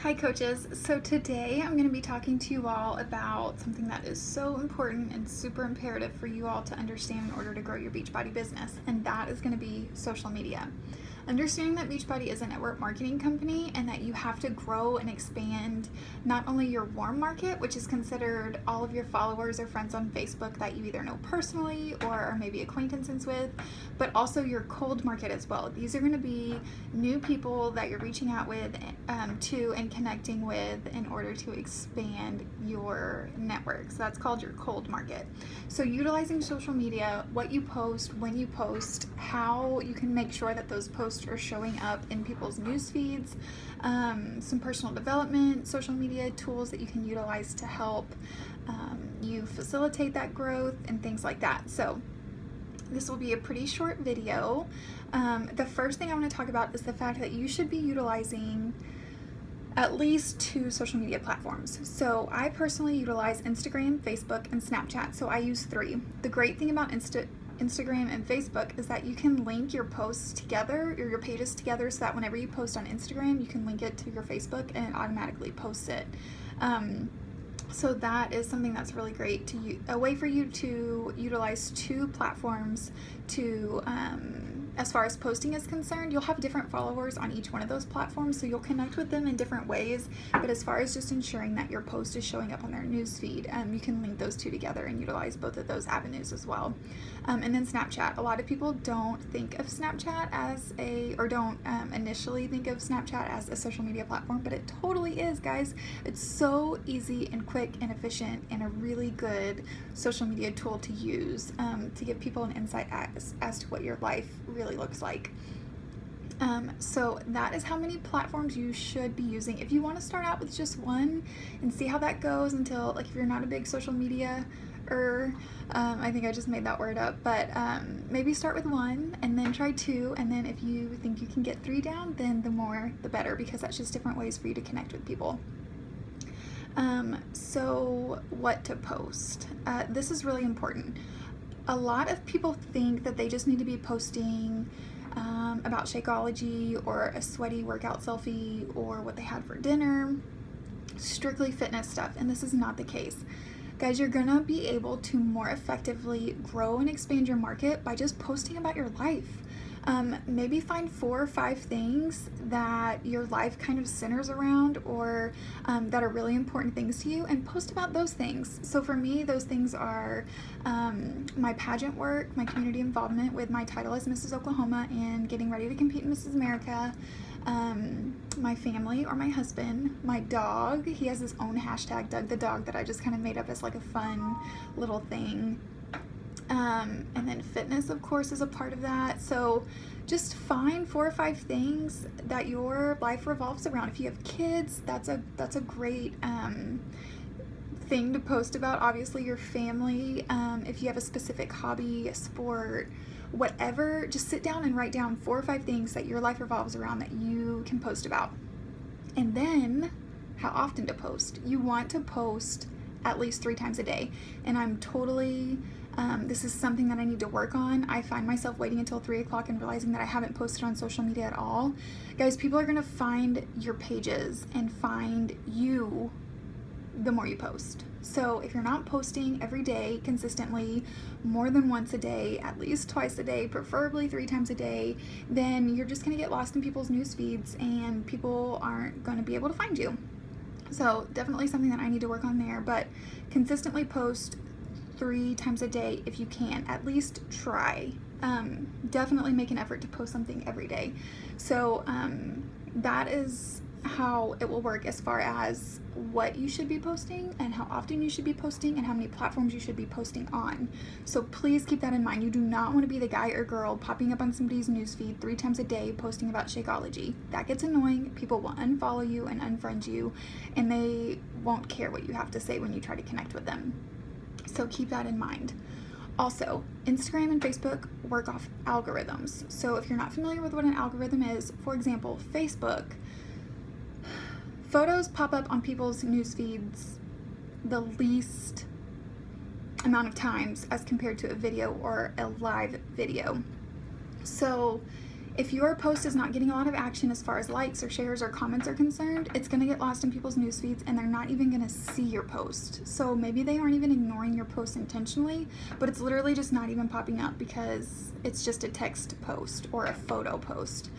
Hi coaches, so today I'm going to be talking to you all about something that is so important and super imperative for you all to understand in order to grow your Beachbody business, and that is going to be social media. Understanding that Beachbody is a network marketing company and that you have to grow and expand not only your warm market, which is considered all of your followers or friends on Facebook that you either know personally or are maybe acquaintances with, but also your cold market as well. These are going to be new people that you're reaching out with to and connecting with in order to expand your network. So that's called your cold market. So utilizing social media, what you post, when you post, how you can make sure that those posts are showing up in people's news feeds, some personal development, social media tools that you can utilize to help you facilitate that growth and things like that. So this will be a pretty short video. The first thing I want to talk about is the fact that you should be utilizing at least 2 social media platforms. So I personally utilize Instagram, Facebook, and Snapchat. So I use 3. The great thing about Instagram and Facebook is that you can link your posts together or your pages together so that whenever you post on Instagram, you can link it to your Facebook and it automatically posts it. So that is something that's really great, a way for you to utilize 2 platforms to as far as posting is concerned. You'll have different followers on each one of those platforms, so you'll connect with them in different ways, but as far as just ensuring that your post is showing up on their news feed, you can link those 2 together and utilize both of those avenues as well. And then Snapchat. A lot of people don't think of Snapchat don't initially think of Snapchat as a social media platform, but it totally is, guys. It's so easy and quick and efficient and a really good social media tool to use to give people an insight as to what your life really looks like. So that is how many platforms you should be using. If you want to start out with just one and see how that goes until, like, if you're not a big social media I think I just made that word up, but maybe start with 1 and then try 2, and then if you think you can get 3 down, then the more the better, because that's just different ways for you to connect with people. So what to post? This is really important. A lot of people think that they just need to be posting about Shakeology or a sweaty workout selfie or what they had for dinner, strictly fitness stuff, and this is not the case. Guys, you're gonna be able to more effectively grow and expand your market by just posting about your life. Maybe find 4 or 5 things that your life kind of centers around, or that are really important things to you, and post about those things. So for me, those things are my pageant work, my community involvement with my title as Mrs. Oklahoma and getting ready to compete in Mrs. America, my family or my husband, my dog. He has his own hashtag, Doug the Dog, that I just kind of made up as like a fun little thing. And then fitness, of course, is a part of that. So just find 4 or 5 things that your life revolves around. If you have kids, that's a great thing to post about. Obviously, your family. If you have a specific hobby, a sport, whatever, just sit down and write down 4 or 5 things that your life revolves around that you can post about. And then how often to post. You want to post at least 3 times a day. And I'm totally, this is something that I need to work on. I find myself waiting until 3 o'clock and realizing that I haven't posted on social media at all. Guys, people are gonna find your pages and find you the more you post. So if you're not posting every day consistently, more than once a day, at least twice a day, preferably 3 times a day, then you're just gonna get lost in people's news feeds and people aren't gonna be able to find you. So definitely something that I need to work on there, but consistently post 3 times a day if you can. At least try. Definitely make an effort to post something every day. So that is how it will work as far as what you should be posting and how often you should be posting and how many platforms you should be posting on. So please keep that in mind. You do not want to be the guy or girl popping up on somebody's newsfeed 3 times a day posting about Shakeology. That gets annoying. People will unfollow you and unfriend you, and they won't care what you have to say when you try to connect with them. So keep that in mind. Also, Instagram and Facebook work off algorithms. So if you're not familiar with what an algorithm is, for example, Facebook, photos pop up on people's news feeds the least amount of times as compared to a video or a live video. So If your post is not getting a lot of action as far as likes or shares or comments are concerned, it's going to get lost in people's news feeds and they're not even going to see your post. So maybe they aren't even ignoring your post intentionally, but it's literally just not even popping up because it's just a text post or a photo post.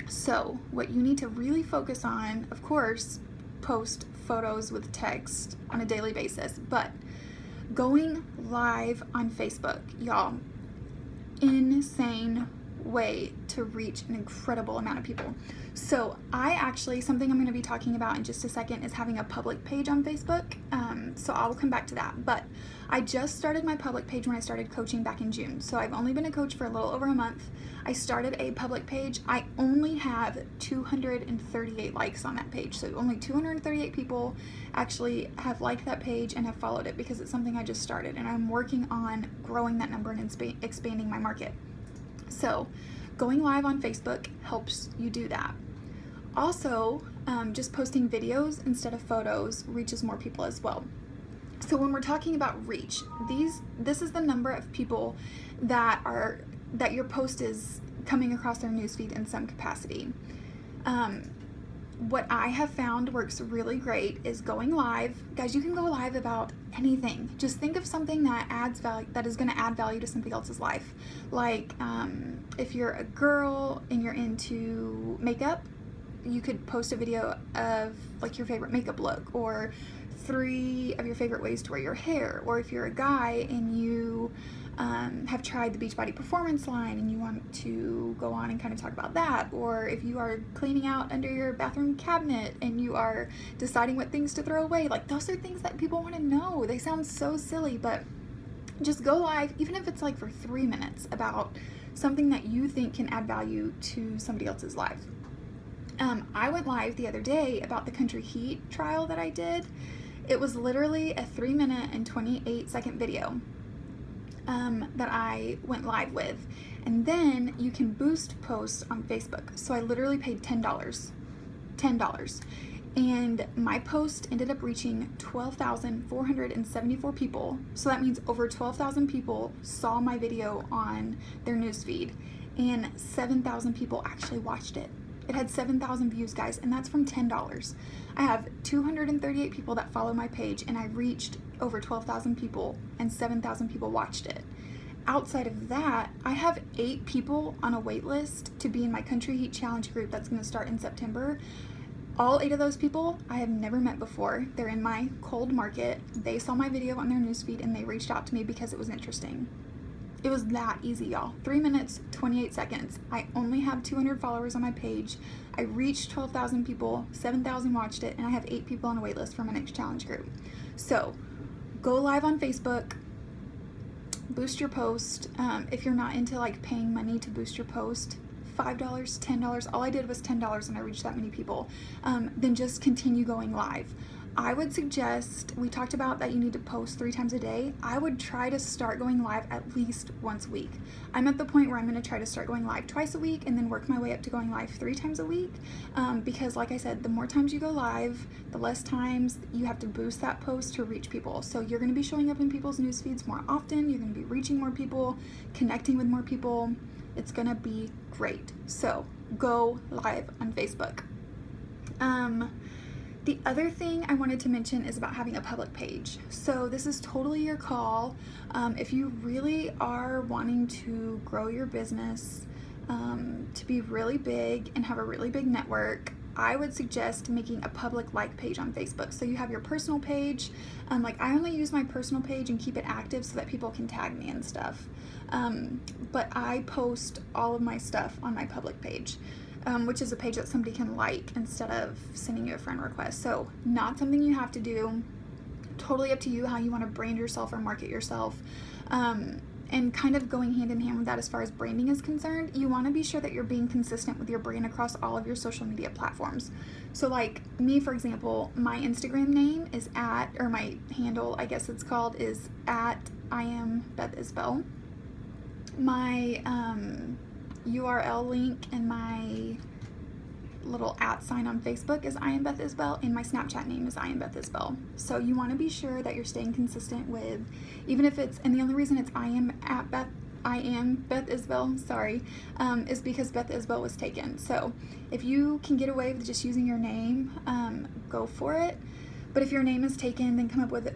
So what you need to really focus on, of course, post photos with text on a daily basis, but going live on Facebook, y'all, insane way to reach an incredible amount of people. So something I'm going to be talking about in just a second is having a public page on Facebook. So I'll come back to that. But I just started my public page when I started coaching back in June. So I've only been a coach for a little over a month. I started a public page. I only have 238 likes on that page. So only 238 people actually have liked that page and have followed it because it's something I just started. And I'm working on growing that number and expanding my market. So going live on Facebook helps you do that. Also, just posting videos instead of photos reaches more people as well. So when we're talking about reach, this is the number of people that your post is coming across their newsfeed in some capacity. What I have found works really great is going live. Guys, you can go live about anything. Just think of something that adds value, that is going to add value to somebody else's life. Like if you're a girl and you're into makeup, you could post a video of like your favorite makeup look, or 3 of your favorite ways to wear your hair. Or if you're a guy and you have tried the Beachbody Performance line and you want to go on and kind of talk about that, or if you are cleaning out under your bathroom cabinet and you are deciding what things to throw away, like those are things that people want to know. They sound so silly, but just go live, even if it's like for 3 minutes, about something that you think can add value to somebody else's life. I went live the other day about the Country Heat trial that I did. It was literally a 3-minute and 28-second video that I went live with. And then you can boost posts on Facebook. So I literally paid $10. And my post ended up reaching 12,474 people. So that means over 12,000 people saw my video on their newsfeed, and 7,000 people actually watched it. It had 7,000 views, guys, and that's from $10. I have 238 people that follow my page, and I reached over 12,000 people, and 7,000 people watched it. Outside of that, I have 8 people on a wait list to be in my Country Heat Challenge group that's going to start in September. All 8 of those people I have never met before. They're in my cold market. They saw my video on their newsfeed, and they reached out to me because it was interesting. It was that easy, y'all. 3 minutes, 28 seconds. I only have 200 followers on my page. I reached 12,000 people, 7,000 watched it, and I have 8 people on a wait list for my next challenge group. So go live on Facebook, boost your post. If you're not into like paying money to boost your post, $5, $10, all I did was $10 and I reached that many people. Then just continue going live. I would suggest, we talked about that you need to post 3 times a day. I would try to start going live at least once a week. I'm at the point where I'm going to try to start going live twice a week and then work my way up to going live 3 times a week. Because like I said, the more times you go live, the less times you have to boost that post to reach people. So you're going to be showing up in people's news feeds more often. You're going to be reaching more people, connecting with more people. It's going to be great. So go live on Facebook. The other thing I wanted to mention is about having a public page. So this is totally your call. If you really are wanting to grow your business, to be really big and have a really big network, I would suggest making a public like page on Facebook. So you have your personal page. Like I only use my personal page and keep it active so that people can tag me and stuff. But I post all of my stuff on my public page. Which is a page that somebody can like instead of sending you a friend request. So not something you have to do. Totally up to you how you want to brand yourself or market yourself. And kind of going hand in hand with that as far as branding is concerned, you want to be sure that you're being consistent with your brand across all of your social media platforms. So like me, for example, my Instagram name is my handle, I guess it's called, is @I am Beth Isbell. My URL link and my little @ on Facebook is I am Beth Isbell, and my Snapchat name is I am Beth Isbell. So you want to be sure that you're staying consistent with, even if it's, and the only reason it's I I am Beth Isabel, sorry, is because Beth Isabel was taken. So if you can get away with just using your name, go for it. But if your name is taken, then come up with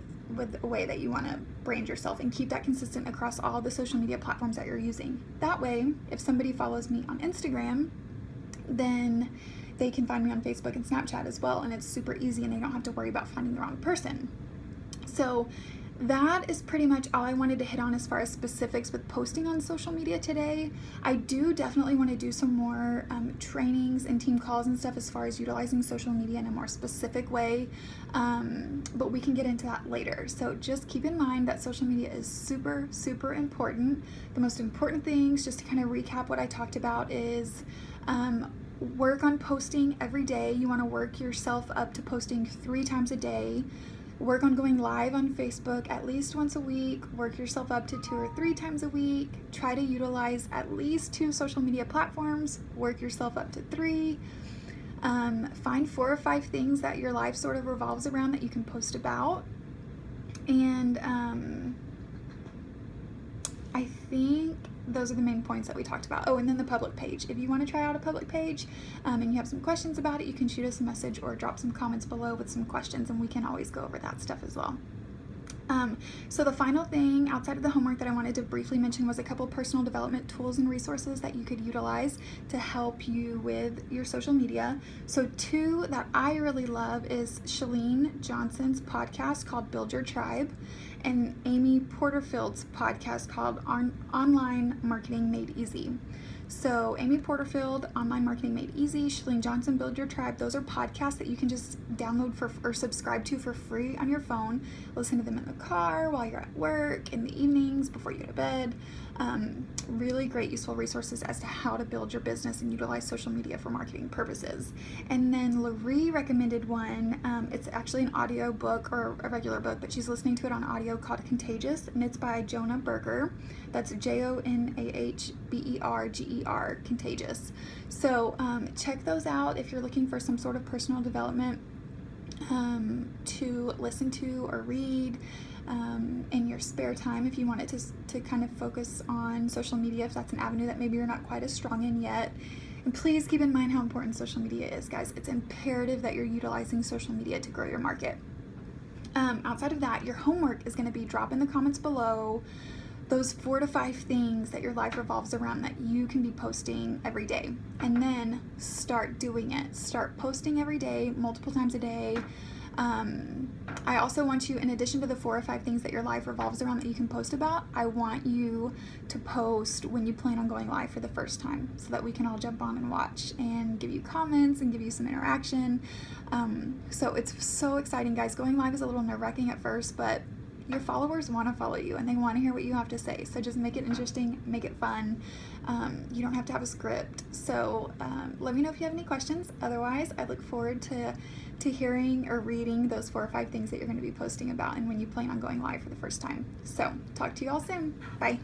a way that you want to brand yourself and keep that consistent across all the social media platforms that you're using. That way, if somebody follows me on Instagram, then they can find me on Facebook and Snapchat as well, and it's super easy and they don't have to worry about finding the wrong person. So that is pretty much all I wanted to hit on as far as specifics with posting on social media today. I do definitely want to do some more trainings and team calls and stuff as far as utilizing social media in a more specific way, but we can get into that later. So just keep in mind that social media is super, super important. The most important things, just to kind of recap what I talked about, is work on posting every day. You want to work yourself up to posting 3 times a day. Work on going live on Facebook at least once a week. Work yourself up to 2 or 3 times a week. Try to utilize at least 2 social media platforms. Work yourself up to 3. Find 4 or 5 things that your life sort of revolves around that you can post about. And I think those are the main points that we talked about. Oh, and then the public page. If you want to try out a public page and you have some questions about it, you can shoot us a message or drop some comments below with some questions, and we can always go over that stuff as well. So the final thing outside of the homework that I wanted to briefly mention was a couple personal development tools and resources that you could utilize to help you with your social media. So 2 that I really love is Chalene Johnson's podcast called Build Your Tribe, and Amy Porterfield's podcast called Online Marketing Made Easy. So Amy Porterfield, Online Marketing Made Easy, Chalene Johnson, Build Your Tribe. Those are podcasts that you can just download or subscribe to for free on your phone. Listen to them in the car, while you're at work, in the evenings, before you go to bed. Really great, useful resources as to how to build your business and utilize social media for marketing purposes. And then Loree recommended one. It's actually an audio book, or a regular book, but she's listening to it on audio, called Contagious, and it's by Jonah Berger. That's JONAHBERGER, Contagious. So check those out if you're looking for some sort of personal development to listen to or read in your spare time, if you wanted to kind of focus on social media, if that's an avenue that maybe you're not quite as strong in yet. And please keep in mind how important social media is, guys. It's imperative that you're utilizing social media to grow your market. Outside of that, your homework is going to be drop in the comments below those 4 to 5 things that your life revolves around that you can be posting every day, and then start doing it. Start posting every day, multiple times a day. I also want you, in addition to the 4 or 5 things that your life revolves around that you can post about, I want you to post when you plan on going live for the first time, so that we can all jump on and watch and give you comments and give you some interaction. So it's so exciting, guys. Going live is a little nerve-wracking at first, but your followers want to follow you and they want to hear what you have to say. So just make it interesting, make it fun. You don't have to have a script. So let me know if you have any questions. Otherwise, I look forward to hearing or reading those 4 or 5 things that you're going to be posting about and when you plan on going live for the first time. So talk to you all soon. Bye.